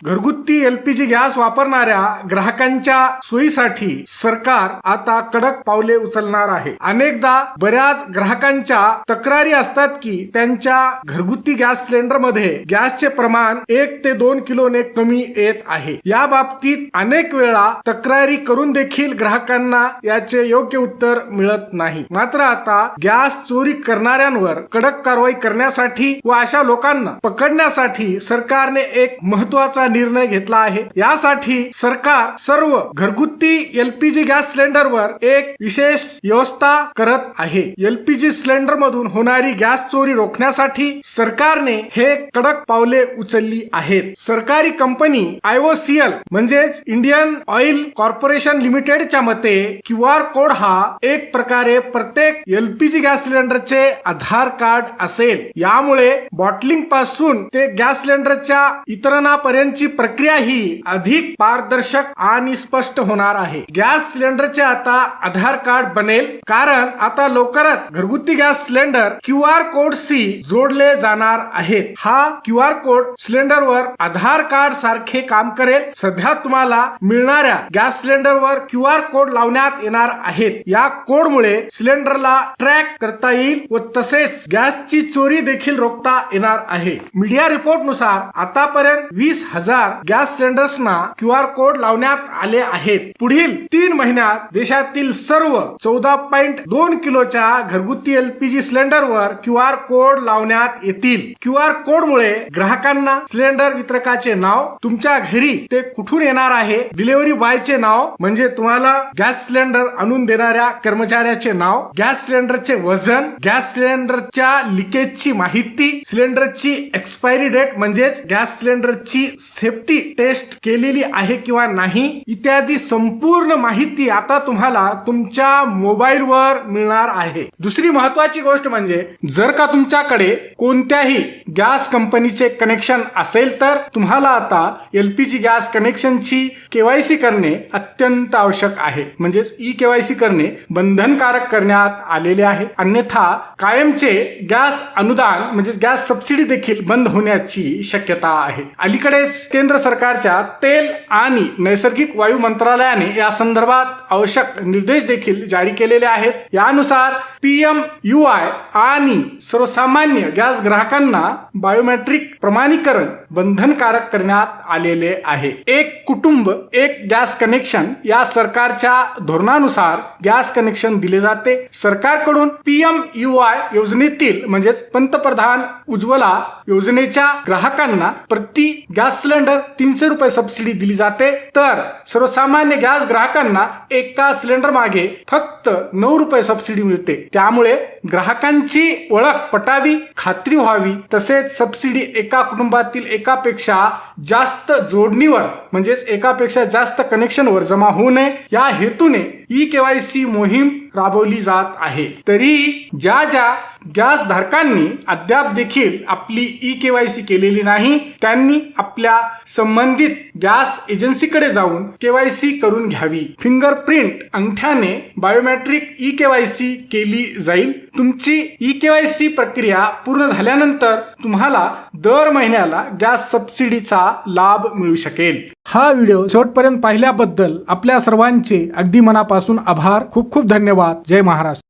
घरगुती LPG gas वापरणाऱ्या ग्राहकांच्या सोयीसाठी सरकार आता कडक पावले उचलणार आहे। अनेकदा बऱ्याच ग्राहकांच्या तक्रारी असतात की त्यांच्या घरगुती गॅस सिलेंडर मध्ये गॅसचे प्रमाण 1 ते 2 किलोने कमी येत आहे। या बाबतीत अनेक वेळा तक्रारी करून देखील ग्राहकांना याचे योग्य उत्तर मिळत नाही। मात्र आता गॅस चोरी करणाऱ्यांवर कडक कारवाई करण्यासाठी व अशा लोकांना पकडण्यासाठी सरकारने एक महत्त्वाचा निर्णय घेतला आहे। यासाठी सरकार सर्व घरगुती एलपीजी गॅस सिलेंडरवर एक विशेष व्यवस्था करत आहे। एलपीजी सिलेंडर मधून होणारी गॅस चोरी रोखण्यासाठी सरकारने हे कडक पावले उचलली आहेत। सरकारी कंपनी IOCL म्हणजेच इंडियन ऑइल कॉर्पोरेशन लिमिटेडच्या मते QR कोड हा एक प्रकारे प्रत्येक एलपीजी गॅस सिलेंडरचे आधार कार्ड असेल। यामुळे बॉटलिंग पासून ते गॅस सिलेंडरच्या वितरणापर्यंतची प्रक्रिया ही अधिक पारदर्शक आणि स्पष्ट होणार आहे। गॅस सिलेंडरचे आता आधार कार्ड बनेल, कारण आता लवकरच घरगुती गॅस सिलेंडर QR कोडशी जोडले जाणार आहेत। हा QR कोड सिलेंडरवर आधार कार्ड सारखे काम करेल। सध्या तुम्हाला मिळणाऱ्या गॅस सिलेंडरवर QR कोड लावण्यात येणार आहेत। या कोडमुळे सिलेंडरला ट्रॅक करता येईल व तसेच गॅसची चोरी देखील रोखता येणार आहे। मीडिया रिपोर्ट नुसार आतापर्यंत 20,000 गॅस सिलेंडर्सना QR कोड लावण्यात आले आहेत। पुढील 3 महिन्यात देशातील सर्व 14.2 किलोच्या घरगुती एलपीजी सिलेंडरवर QR कोड लावण्यात येतील। QR कोडमुळे ग्राहकांना सिलेंडर वितरकाचे नाव, तुमच्या घरी ते कुठून येणार आहे, डिलिव्हरी बॉयचे नाव म्हणजे तुम्हाला गॅस सिलेंडर आणून देणाऱ्या कर्मचाऱ्याचे नाव, गॅस सिलेंडरचे वजन, गॅस सिलेंडरच्या लिकेजची माहिती, सिलेंडरची एक्सपायरी डेट म्हणजेच गॅस सिलेंडरची सेफ्टी टेस्ट केलेली आहे किंवा नाही इत्यादी संपूर्ण माहिती आता तुम्हाला तुमच्या मोबाईलवर मिळणार आहे। दुसरी महत्त्वाची गोष्ट म्हणजे जर का तुमच्याकडे कोणत्याही गॅस कंपनीचे कनेक्शन असेल तर तुम्हाला आता एलपीजी गॅस कनेक्शनची केवायसी करणे अत्यंत आवश्यक आहे। म्हणजेच केवायसी करणे बंधनकारक करण्यात आलेले आहे। अन्यथा कायमचे गॅस अनुदान म्हणजे गॅस सबसिडी देखील बंद होण्याची शक्यता आहे। अलीकडेच केंद्र सरकारच्या तेल आणि नैसर्गिक वायू मंत्रालयाने या संदर्भात आवश्यक निर्देश देखील जारी केलेले आहेत। यानुसार PMUI आणि सर्वसामान्य गॅस ग्राहकांना बायोमेट्रिक प्रमाणीकरण बंधनकारक करण्यात आलेले आहे। एक कुटुंब एक गॅस कनेक्शन या सरकारच्या धोरणानुसार गॅस कनेक्शन दिले जाते। सरकारकडून PMUI योजनेतील म्हणजेच पंतप्रधान उज्ज्वला योजनेच्या ग्राहकांना प्रति गॅस सिलेंडर 300 रुपये सबसिडी दिली जाते, तर सर्वसामान्य गॅस ग्राहकांना एका सिलेंडर मागे फक्त 9 रुपये सबसिडी मिळते। त्यामुळे ग्राहकांची ओळख पटावी, खात्री व्हावी, तसेच सबसिडी एका कुटुंबातील एकापेक्षा जास्त जोडणीवर म्हणजेच एकापेक्षा जास्त कनेक्शनवर जमा होऊ नये या हेतूने केवायसी मोहीम राबवली जात आहे। तरी ज्या गॅस धारकांनी अद्याप देखील आपली केवायसी केलेली नाही त्यांनी आपल्या संबंधित गॅस एजन्सीकडे जाऊन केवायसी करून घ्यावी। फिंगरप्रिंट अंगठ्याने बायोमेट्रिक केवायसी केली जाईल। तुमची केवायसी प्रक्रिया पूर्ण झाल्यानंतर तुम्हाला दर महिन्याला गॅस सबसिडीचा लाभ मिळू शकेल। हा व्हिडिओ शेवटपर्यंत पाहिल्याबद्दल आपल्या सर्वांचे अगदी मनापासून आभार। खूप खूप धन्यवाद। जय महाराष्ट्र।